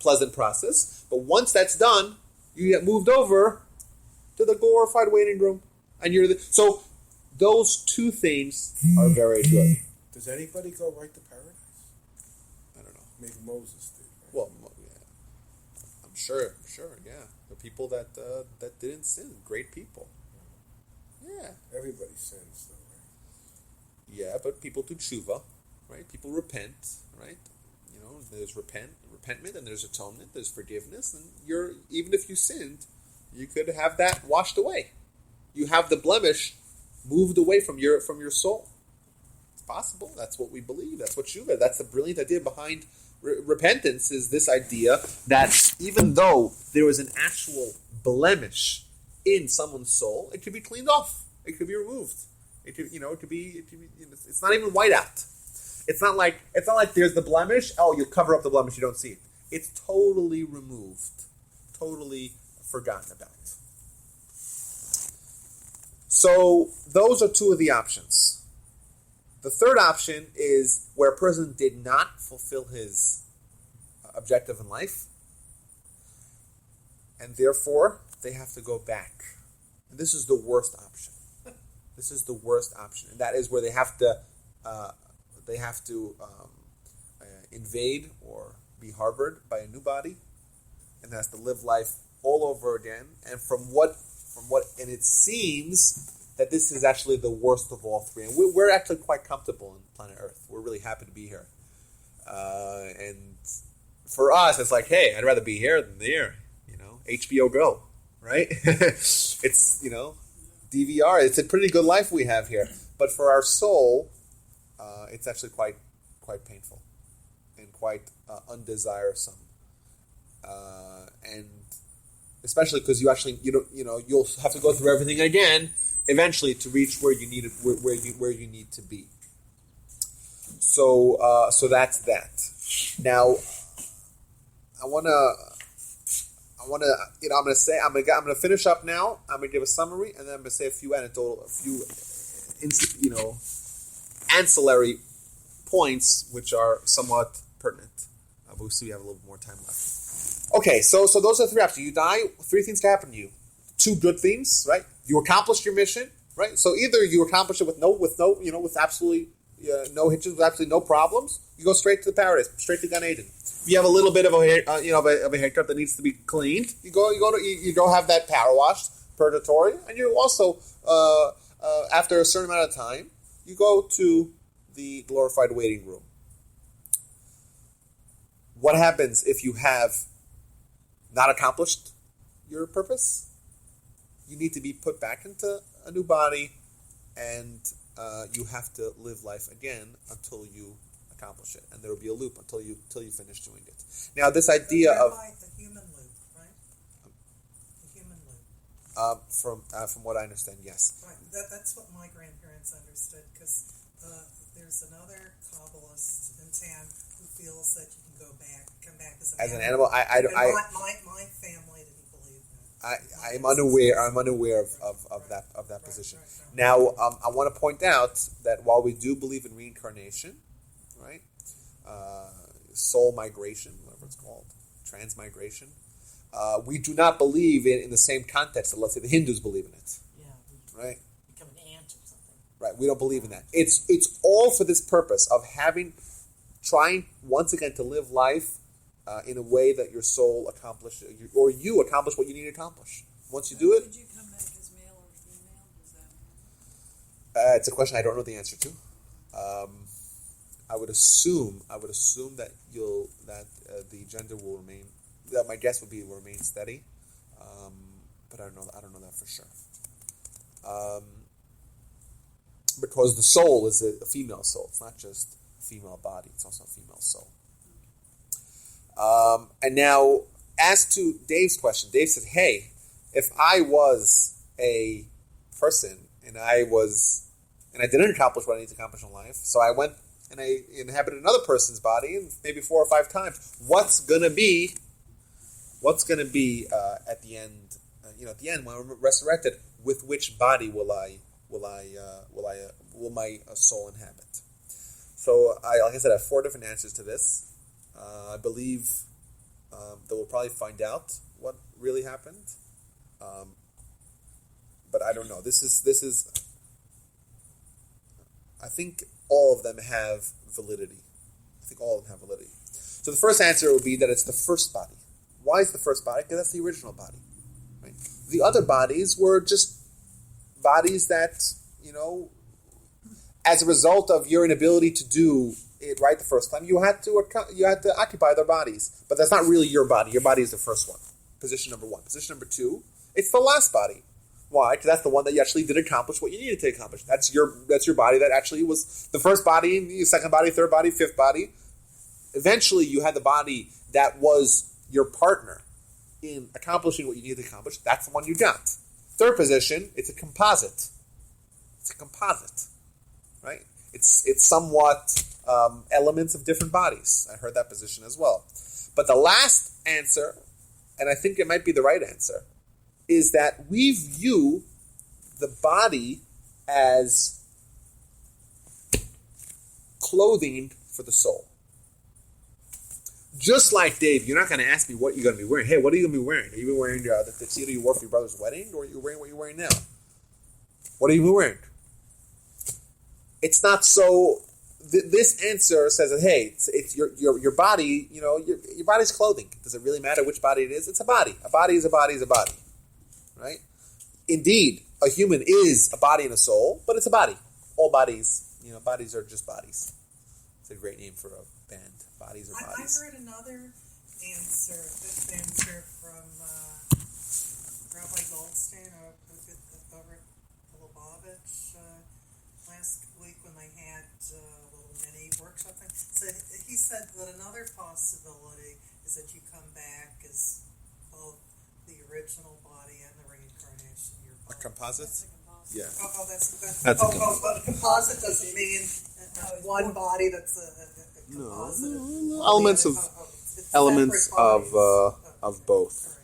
pleasant process, but once that's done, you get moved over to the glorified waiting room, and so those two things are very good. Does anybody go right to paradise? I don't know. Maybe Moses did. Right? Well, yeah, I'm sure, yeah. The people that didn't sin, great people. Yeah. Everybody sins, though, right? Yeah, but people do tshuva, right? People repent, right? There's repentment, and there's atonement, there's forgiveness, and even if you sinned, you could have that washed away. You have the blemish moved away from your soul. It's possible. That's what we believe. That's what tshuva. That's the brilliant idea behind repentance. Is this idea that even though there is an actual blemish in someone's soul, it could be cleaned off. It could be removed. It could be. It's not even white out. It's not like there's the blemish. Oh, you cover up the blemish, you don't see it. It's totally removed, totally forgotten about. So those are two of the options. The third option is where a person did not fulfill his objective in life, and therefore they have to go back. And this is the worst option. This is the worst option, and that is where they have to invade or be harbored by a new body, and has to live life all over again. And and it seems that this is actually the worst of all three. And we're actually quite comfortable on planet Earth. We're really happy to be here. And for us, it's like, hey, I'd rather be here than there. HBO Go, right? It's, DVR. It's a pretty good life we have here. But for our soul, it's actually quite painful and quite undesiresome. And especially because you'll have to go through everything again eventually to reach where you need to be. So that's that. Now, I'm gonna finish up now. I'm gonna give a summary, and then I'm gonna say a few ancillary points which are somewhat pertinent. But we'll see we have a little bit more time left. Okay, so those are three options. You die, three things can happen to you. Two good things, right? You accomplished your mission, right? So either you accomplish it with absolutely no hitches, with absolutely no problems. You go straight to the paradise, straight to Gan Eden. If you have a little bit of a haircut that needs to be cleaned, you go have that power washed, purgatory, and you also after a certain amount of time, you go to the glorified waiting room. What happens if you have not accomplished your purpose? You need to be put back into a new body, and you have to live life again until you accomplish it, and there will be a loop until you finish doing it. Now, this idea of like the human loop, right? The human loop. From what I understand, yes. Right. That's what my grandparents understood, because there's another Kabbalist in town who feels that you can come back as an animal. My family didn't believe that. I'm unaware of that position. Right. Now, I want to point out that while we do believe in reincarnation, right, soul migration, whatever it's called, transmigration, we do not believe in the same context that, let's say, the Hindus believe in it. Yeah. Right. Become an ant or something. Right. We don't believe in that. It's all for this purpose of trying once again to live life in a way that your soul accomplishes, or you accomplish what you need to accomplish. Once you do it, Could you come back as male or female? Does that matter? it's a question I don't know the answer to. I would assume that the gender will remain. That my guess would be it will remain steady, but I don't know that for sure. Because the soul is a female soul. It's not just a female body. It's also a female soul. And now, as to Dave's question, Dave said, "Hey, if I was a person and I didn't accomplish what I need to accomplish in life, so I went and I inhabited another person's body, and maybe 4 or 5 times, what's gonna be at the end? At the end when I'm resurrected, with which body will my soul inhabit?" So, like I said, I have 4 different answers to this. I believe that we'll probably find out what really happened, but I don't know. This is. I think all of them have validity. So the first answer would be that it's the first body. Why is the first body? Because that's the original body. Right? The other bodies were just bodies that, as a result of your inability to do it right the first time, you had to occupy their bodies. But that's not really your body. Your body is the first one. Position number 1. Position number 2, it's the last body. Why? Because that's the one that you actually did accomplish what you needed to accomplish. That's your body that actually was the first body, the second body, third body, fifth body. Eventually, you had the body that was your partner in accomplishing what you needed to accomplish. That's the one you got. Third position, it's a composite. Right? It's somewhat elements of different bodies. I heard that position as well. But the last answer, and I think it might be the right answer, is that we view the body as clothing for the soul. Just like Dave, you're not going to ask me what you're going to be wearing. Hey, what are you going to be wearing? Are you wearing the tuxedo you wore for your brother's wedding, or are you wearing what you're wearing now? What are you wearing? It's not so. This answer says that hey, it's your body. You know, your body's clothing. Does it really matter which body it is? It's a body. A body is a body is a body, right? Indeed, a human is a body and a soul, but it's a body. All bodies, bodies are just bodies. It's a great name for a band. Bodies are bodies. I heard another answer, this answer from Rabbi Goldstein over at Lubavitch last week when they had a little mini workshop thing. So he said that another possibility is that you come back as both the original body and the reincarnation. You're both. A composite? That's a composite. Yeah. That's a but a composite doesn't mean one body that's a composite. No. Elements of both.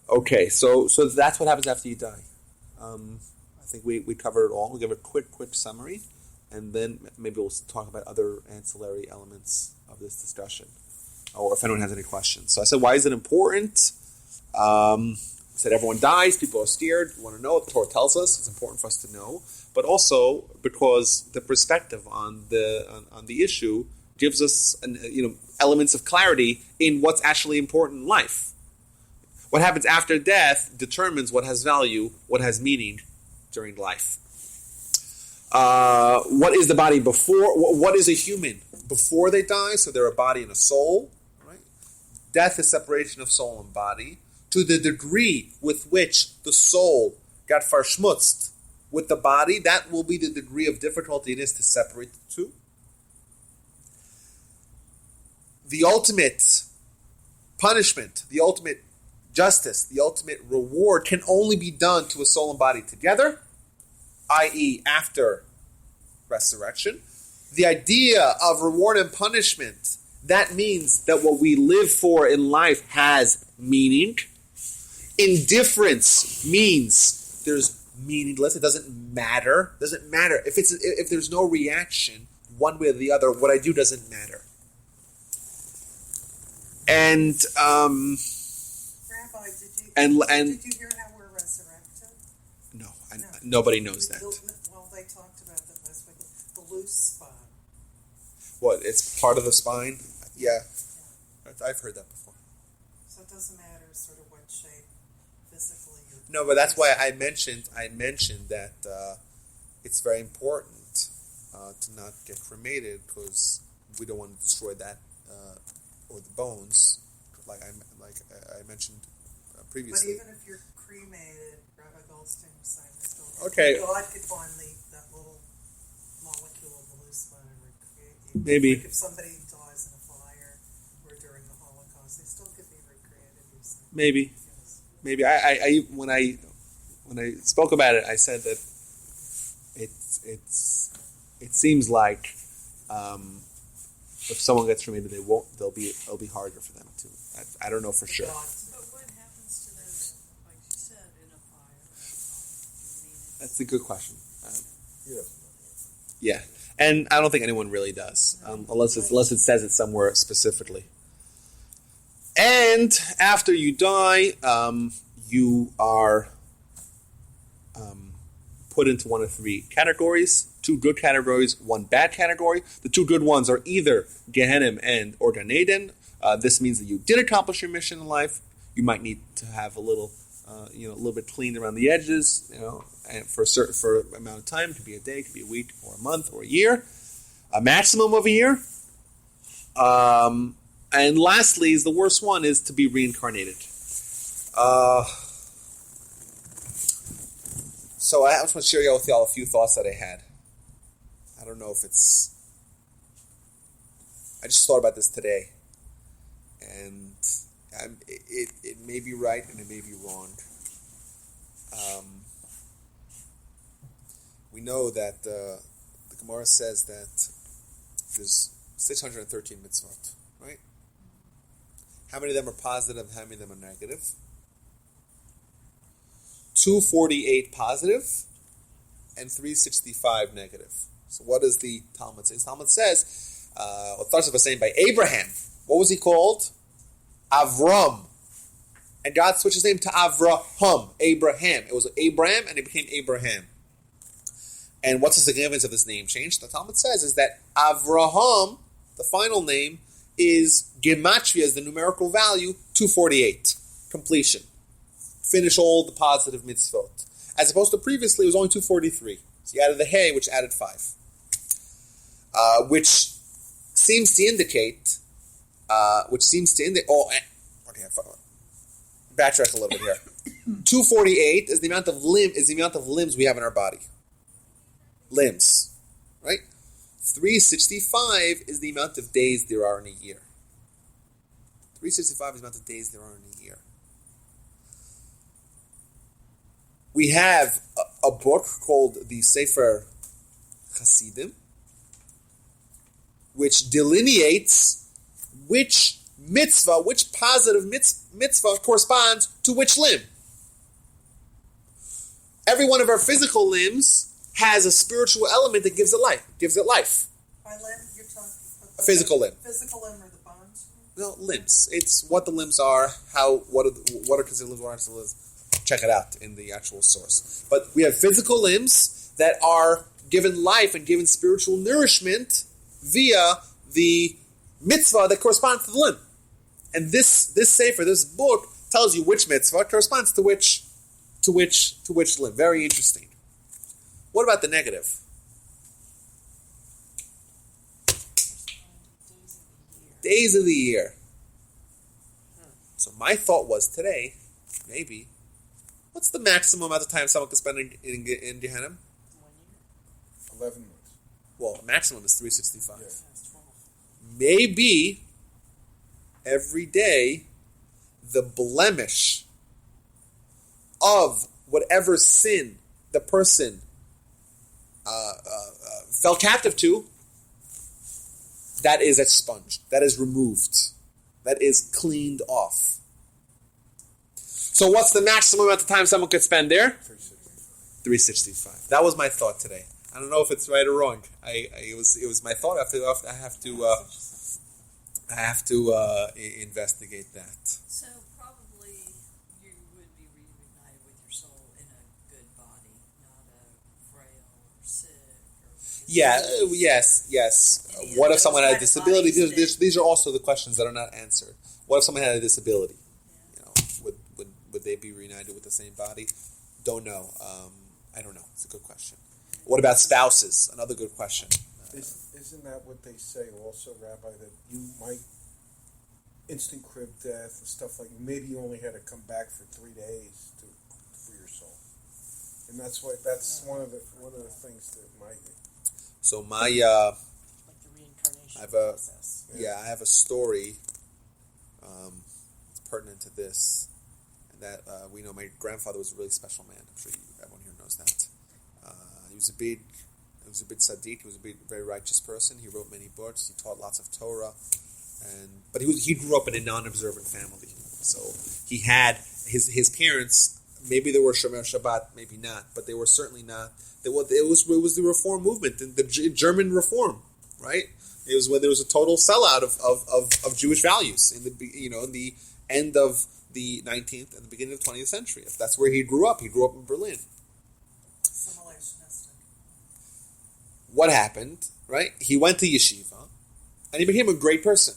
Okay, so that's what happens after you die. I think we covered it all. We'll give a quick summary, and then maybe we'll talk about other ancillary elements of this discussion, or if anyone has any questions. So I said, why is it important? I said everyone dies, people are steered. You want to know what the Torah tells us. It's important for us to know, but also because the perspective on the issue gives us elements of clarity in what's actually important in life. What happens after death determines what has value, what has meaning during life. What is the body before? What is a human before they die? So they're a body and a soul. Right? Death is separation of soul and body. To the degree with which the soul got verschmutzt with the body, that will be the degree of difficulty it is to separate the two. The ultimate punishment, the ultimate justice, the ultimate reward can only be done to a soul and body together, i.e. after resurrection. The idea of reward and punishment, that means that what we live for in life has meaning. Indifference means there's meaningless. It doesn't matter. If there's no reaction one way or the other, what I do doesn't matter. And Rabbi, did you hear how we're resurrected? No, nobody knows that. Well, they talked about that last week. The loose spine. What? It's part of the spine? Yeah. I've heard that before. So it doesn't matter sort of what shape physically you're. No, but that's why I mentioned that it's very important to not get cremated because we don't want to destroy that or the bones, like I mentioned previously. But even if you're cremated, Rabbi Goldstein was saying there's still Okay. God could find that little molecule of the loose spine and recreate you. Maybe. Like if somebody dies in a fire or during the Holocaust, they still could be recreated. You're saying. Maybe. Yes. Maybe I when I spoke about it, I said that it seems like if someone gets cremated, it'll be harder for them too. I don't know for sure. God. But what happens to them, like you said, in a fire? That's a good question. Yeah, and I don't think anyone really does, unless it says it somewhere specifically. And after you die, you are put into one of three categories: 2 good categories, 1 bad category. The 2 good ones are either Gehenim or Gan Eden. This means that you did accomplish your mission in life. You might need to have a little bit cleaned around the edges, and for an amount of time. It could be a day, it could be a week, or a month, or a year. A maximum of a year. And lastly, is the worst one, is to be reincarnated. So I just want to share with y'all a few thoughts that I had. I don't know if I just thought about this today. And it may be right and it may be wrong. We know that the the Gemara says that there's 613 mitzvot, right? How many of them are positive? How many of them are negative? 248 positive and 365 negative. So what does the Talmud say? The Talmud says, it starts off by saying by Abraham. What was he called? Avram. And God switched his name to Avraham, Abraham. It was Abraham and it became Abraham. And what's the significance of this name change? The Talmud says is that Avraham, the final name, is gematria, is the numerical value, 248. Completion. Finish all the positive mitzvot. As opposed to previously, it was only 243. So you added the hey, which added 5. Which seems to indicate, backtrack a little bit here. 248 is the amount of limbs we have in our body. Limbs, right? 365 is the amount of days there are in a year. 365 is the amount of days there are in a year. We have a book called the Sefer Hasidim, which delineates which mitzvah, which positive mitzvah corresponds to which limb. Every one of our physical limbs has a spiritual element that gives it life. By limb, you're talking A physical limb. Physical limb or the bones? No, limbs. It's what the limbs are, what are considered limbs, what aren't considered limbs. Check it out in the actual source. But we have physical limbs that are given life and given spiritual nourishment via the mitzvah that corresponds to the limb. And this sefer, this book, tells you which mitzvah corresponds to which limb. Very interesting. What about the negative? Days of the year. So my thought was today, maybe, what's the maximum amount of time someone can spend in Gehenna? 11 months. Well, maximum is 365. Yeah. Maybe every day the blemish of whatever sin the person fell captive to, that is expunged, that is removed, that is cleaned off. So what's the maximum amount of time someone could spend there? 365. That was my thought today. I don't know if it's right or wrong. It was my thought. I have to investigate that. So probably you would be reunited with your soul in a good body, not a frail or sick or Yeah. diseased Yes. Any What of if someone those had a kind of disability? bodies These are also the questions that are not answered. What if someone had a disability? You know, would they be reunited with the same body? Don't know. I don't know. It's a good question. What about spouses? Another good question. Isn't that what they say also, Rabbi, that you might instant crib death and stuff like maybe you only had to come back for 3 days for your soul, and that's one of the things that might. So my Like the reincarnation I have process. I have a story. It's pertinent to this, and that we know my grandfather was a really special man. I'm sure everyone here knows that. He was a big tzaddik. He was a very righteous person. He wrote many books. He taught lots of Torah, but he grew up in a non-observant family. So he had his parents. Maybe they were Shomer Shabbat, maybe not, but they were certainly not. It was the Reform movement, the German Reform, right? It was when there was a total sellout of Jewish values in the end of the 19th and the beginning of the 20th century. That's where he grew up. He grew up in Berlin. Assimilationistic. What happened, right? He went to yeshiva, and he became a great person.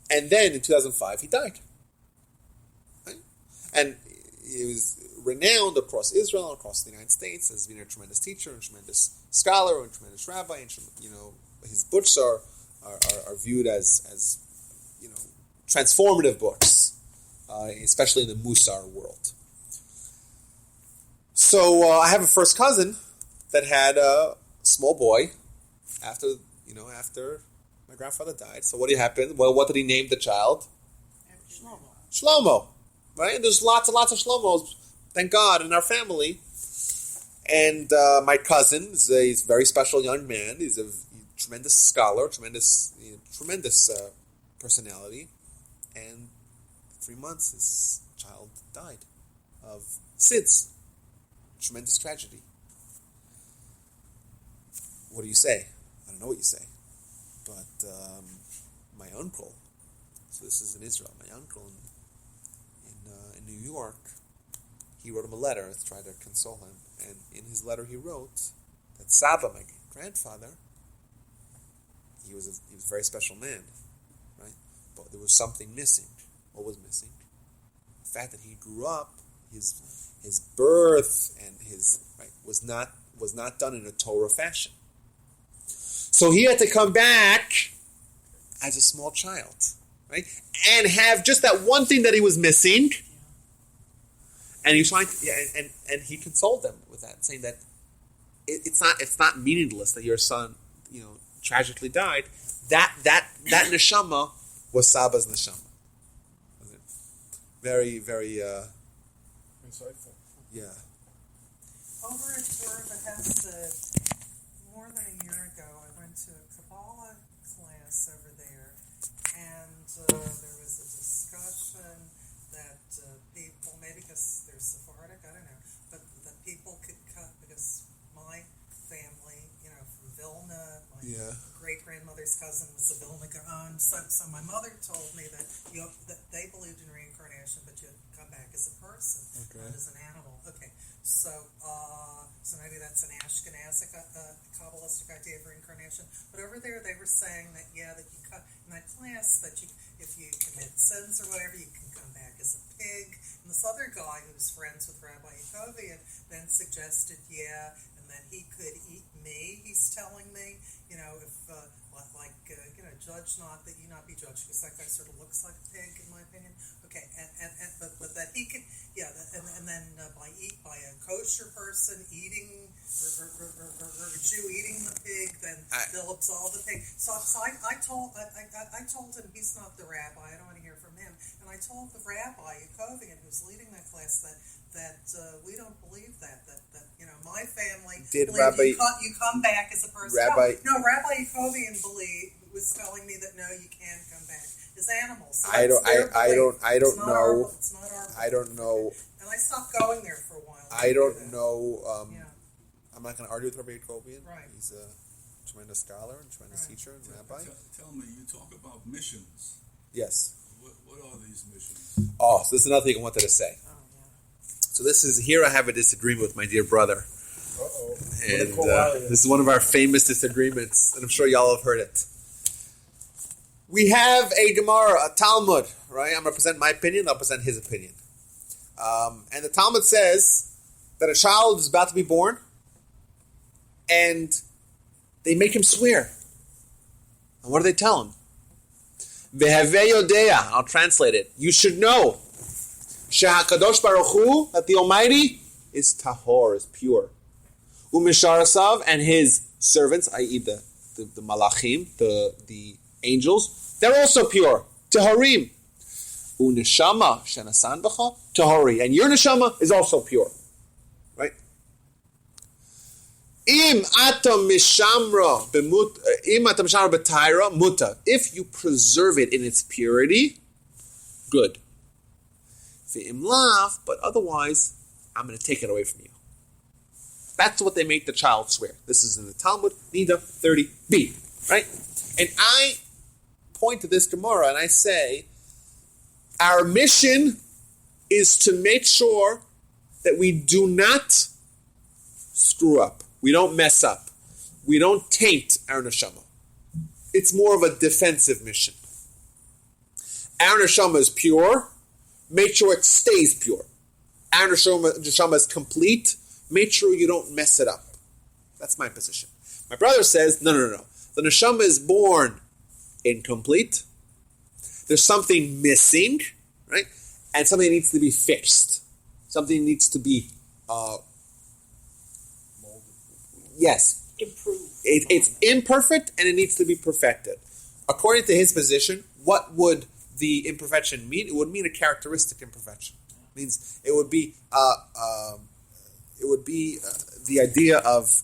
And then in 2005, he died. Right? And he was renowned across Israel and across the United States as being a tremendous teacher, and a tremendous scholar, and a tremendous rabbi. And his books are viewed as transformative books, especially in the Musar world. So I have a first cousin that had a small boy after my grandfather died. So what did happen? Well, what did he name the child? Shlomo. Right? And there's lots and lots of Shlomos, thank God, in our family. And my cousin is a very special young man. He's a tremendous scholar, tremendous personality. And 3 months, his child died of SIDS. Tremendous tragedy. What do you say? I don't know what you say. But my uncle, so this is in Israel, my uncle in New York, he wrote him a letter to try to console him. And in his letter he wrote that Saba, my grandfather, he was a very special man, right? But there was something missing. What was missing? The fact that he grew up, his birth and his was not done in a Torah fashion. So he had to come back as a small child, right? And have just that one thing that he was missing. And he was trying to, and he consoled them with that, saying that it's not meaningless that your son, tragically died. That neshama was Saba's neshama. Very, very Insightful. yeah. Over at Torah Hesed, more than a year ago, I went to a Kabbalah class over there, and there was a discussion that people, maybe because they're Sephardic, I don't know, but that people could cut, because my family, from Vilna, my great-grandmother's cousin was a Vilna Gaon, so my mother told me that that they believed in reincarnation, but you come back as a person, not as an animal. Okay, so maybe that's an Ashkenazic Kabbalistic idea of reincarnation. But over there, they were saying that that you cut in that class that if you commit sins or whatever, you can come back as a pig. And this other guy who was friends with Rabbi Yakovian then suggested, and then he could eat me. He's telling me, if judge not that you not be judged, because that guy sort of looks like a pig in my opinion. Okay, but that he could, and then by a kosher person eating or a Jew eating the pig, then they'll absolve the pig. So I told him he's not the rabbi. I don't want to hear from him. And I told the rabbi Yakovian, who's leading that class, that we don't believe that my family you come back as a person. Rabbi Yakovian was telling me that no, you can't come back as animals. So I don't know. It's not our I don't know. And I stopped going there for a while. I don't know. I'm not going to argue with Rabbi Yakovian. Right. He's a tremendous scholar and tremendous teacher and rabbi. Tell me, you talk about missions. Yes. What are these missions? Oh, so this is another thing I wanted to say. Oh, yeah. So here I have a disagreement with my dear brother. Uh-oh. And this is one of our famous disagreements, and I'm sure y'all have heard it. We have a Gemara, a Talmud, right? I'm going to present my opinion, I'll present his opinion. And the Talmud says that a child is about to be born, and they make him swear. And what do they tell him? Veheveh yodea, I'll translate it. You should know Shehakadosh Baruch Hu, that the Almighty is tahor, is pure. Umisharasav, and his servants, i.e. the malachim, the angels, they're also pure. Taharim. Uneshama shenasan b'cha tahori, and your neshama is also pure. Right? Im atam mishamra b'taira muta. If you preserve it in its purity, good. V'im lav, but otherwise, I'm going to take it away from you. That's what they make the child swear. This is in the Talmud, Nida 30b, right? And I point to this Gemara and I say, our mission is to make sure that we do not screw up. We don't mess up. We don't taint our neshama. It's more of a defensive mission. Our neshama is pure. Make sure it stays pure. Our neshama is complete. Make sure you don't mess it up. That's my position. My brother says, no. The neshama is born incomplete. There's something missing, right? And something needs to be fixed. Something needs to be yes. Improved. It's imperfect and it needs to be perfected. According to his position, what would the imperfection mean? It would mean a characteristic imperfection. It means it would be the idea of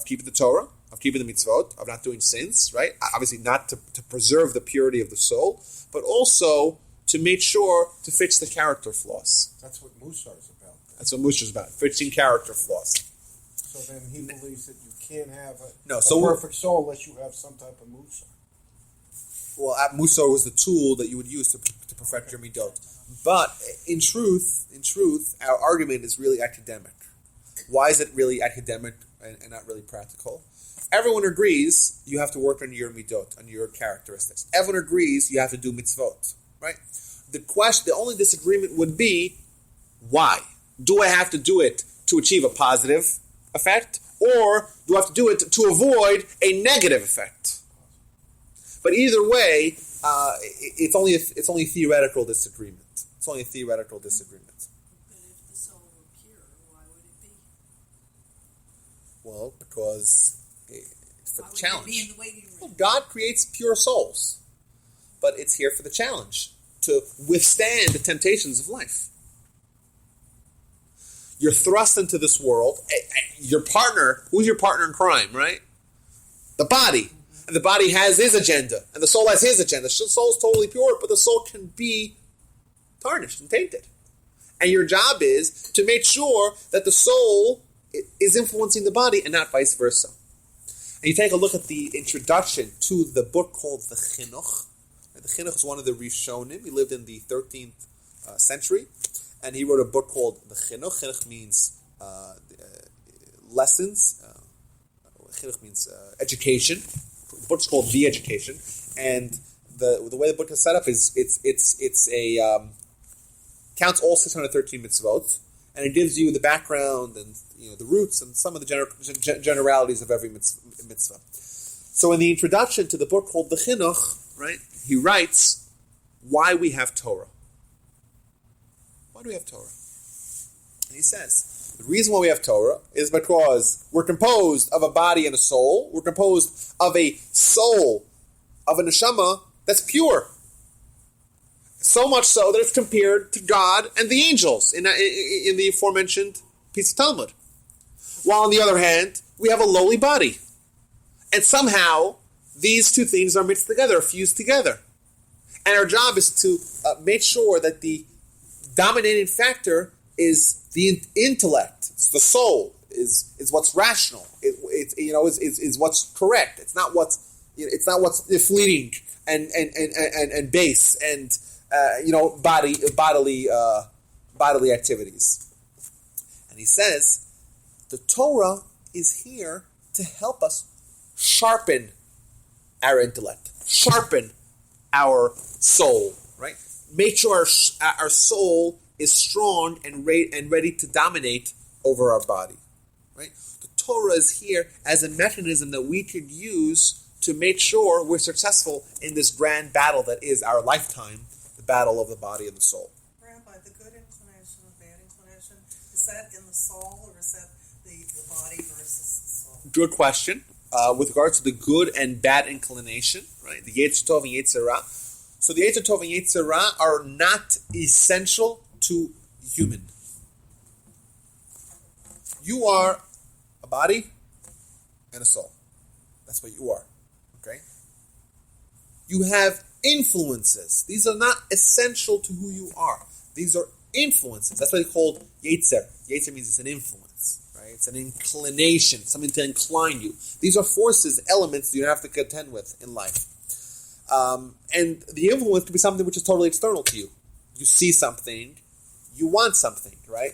keeping the Torah, of keeping the mitzvot, of not doing sins, right? Obviously not to preserve the purity of the soul, but also to make sure to fix the character flaws. That's what Musar is about. That's what Musar is about, fixing character flaws. So then he believes that you can't have No, a so perfect soul unless you have some type of Musar. Well, Musar was the tool that you would use to perfect your midot. But in truth, our argument is really academic. Why is it really academic and not really practical? Everyone agrees you have to work on your midot, on your characteristics. Everyone agrees you have to do mitzvot, right? The only disagreement would be, why? Do I have to do it to achieve a positive effect, or do I have to do it to avoid a negative effect? But either way, it's only theoretical disagreement. It's only a theoretical disagreement. But if the soul were pure, why would it be? Well, because for Why the would challenge. it be in the waiting room? Well, God creates pure souls, but it's here for the challenge to withstand the temptations of life. You're thrust into this world. Your partner, who's your partner in crime, right? The body. And the body has his agenda, and the soul has his agenda. The soul is totally pure, but the soul can be tarnished and tainted. And your job is to make sure that the soul is influencing the body and not vice versa. And you take a look at the introduction to the book called the Chinuch. The Chinuch is one of the Rishonim. He lived in the 13th century, and he wrote a book called the Chinuch. Chinuch means lessons. Chinuch means education. The book's called The Education, and the way the book is set up is it's a counts all 613 mitzvot, and it gives you the background and the roots and some of the generalities of every mitzvah. So in the introduction to the book called the Chinuch, right, he writes why we have Torah. Why do we have Torah? And he says, the reason why we have Torah is because we're composed of a body and a soul. We're composed of a soul, of a neshama that's pure. So much so that it's compared to God and the angels in the aforementioned piece of Talmud. While on the other hand, we have a lowly body. And somehow, these two things are mixed together, fused together. And our job is to make sure that the dominating factor is the intellect, it's the soul, is what's rational, is what's correct. It's not what's fleeting and base and bodily activities. And he says the Torah is here to help us sharpen our intellect, sharpen our soul, right? Make sure our soul is strong and ready to dominate over our body, right? The Torah is here as a mechanism that we could use to make sure we're successful in this grand battle that is our lifetime, the battle of the body and the soul. Rabbi, the good inclination and bad inclination, is that in the soul or is that the body versus the soul? Good question. With regards to the good and bad inclination, right? The Yetzer Tov and Yetzer Ra. So the Yetzer Tov and Yetzer Ra are not essential to human. You are a body and a soul. That's what you are. Okay? You have influences. These are not essential to who you are. These are influences. That's why they called Yetzer. Yetzer means it's an influence. Right? It's an inclination, something to incline you. These are forces, elements you have to contend with in life. And the influence could be something which is totally external to you. You see something, you want something, right?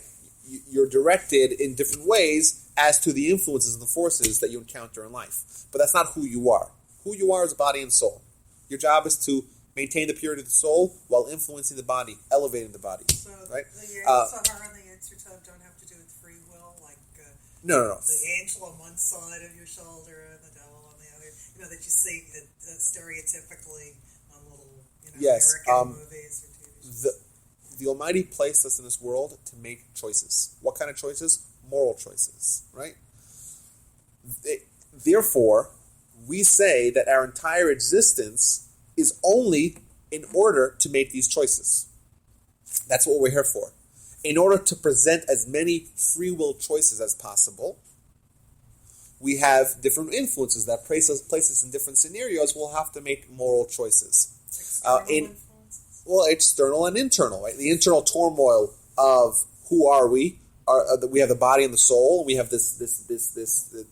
You're directed in different ways as to the influences and the forces that you encounter in life. But that's not who you are. Who you are is body and soul. Your job is to maintain the purity of the soul while influencing the body, elevating the body. So right? the Sahara and the Yetzer Tov don't have to do with free will, like No. the angel on one side of your shoulder and the devil on the other. That you see stereotypically on little Yes, American movies or TV shows. The Almighty placed us in this world to make choices. What kind of choices? Moral choices, right? Therefore, we say that our entire existence is only in order to make these choices. That's what we're here for. in order to present as many free will choices as possible, we have different influences that place us in different scenarios. We'll have to make moral choices. External and internal, right? The internal turmoil of who are we? We have the body and the soul. And we have this.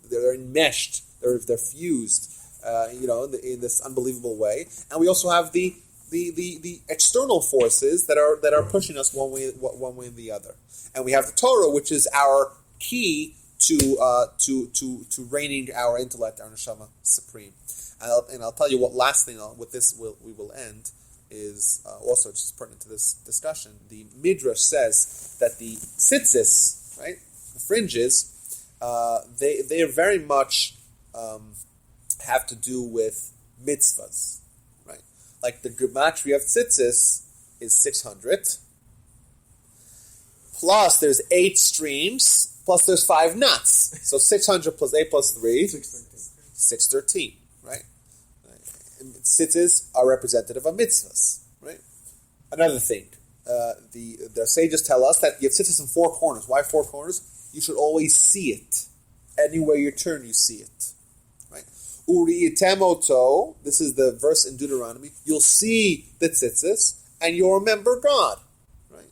They're enmeshed. They're fused. In this unbelievable way. And we also have the external forces that are pushing us one way and the other. And we have the Torah, which is our key to reigning our intellect, our neshama supreme. And I'll tell you what. Last thing with this we will end is also just pertinent to this discussion. The Midrash says that the tzitzis, right, the fringes, they are very much have to do with mitzvahs, right? Like the gematria of tzitzis is 600. Plus there's 8 streams, plus there's 5 nuts. So 600 plus 8 plus 3, 613, right? Tzitzis are representative of mitzvahs, right? Another thing, the sages tell us that you have tzitzis in 4 corners. Why 4 corners? You should always see it. Anywhere you turn, you see it, right? Uri-itemoto, this is the verse in Deuteronomy. You'll see the tzitzis, and you'll remember God, right?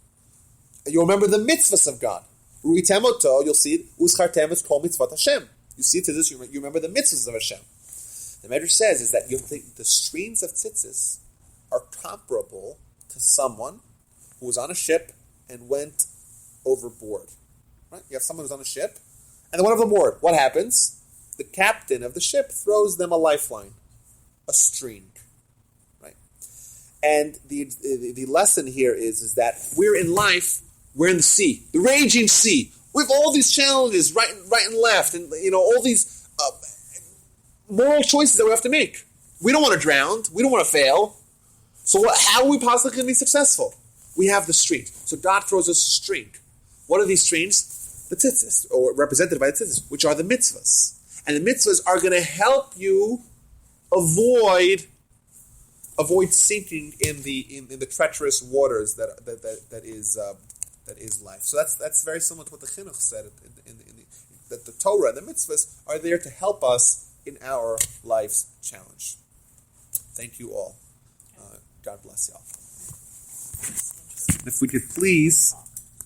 And you'll remember the mitzvahs of God. Uri-itemoto, you'll see uschartem is kol mitzvot Hashem. You see tzitzis, you remember the mitzvahs of Hashem. The Medrash says is that the streams of tzitzis are comparable to someone who was on a ship and went overboard. Right? You have someone who's on a ship, and they went overboard. What happens? The captain of the ship throws them a lifeline, a string. Right? And the lesson here is that we're in life, we're in the sea, the raging sea. We have all these challenges, right and left, and all these moral choices that we have to make. We don't want to drown. We don't want to fail. So how are we possibly going to be successful? We have the string. So God throws us a string. What are these strings? The tzitzis, or represented by the tzitzis, which are the mitzvahs. And the mitzvahs are going to help you avoid sinking in the treacherous waters that is life. So that's very similar to what the Chinuch said that the Torah and the mitzvahs are there to help us in our life's challenge. Thank you all. God bless y'all. If we could please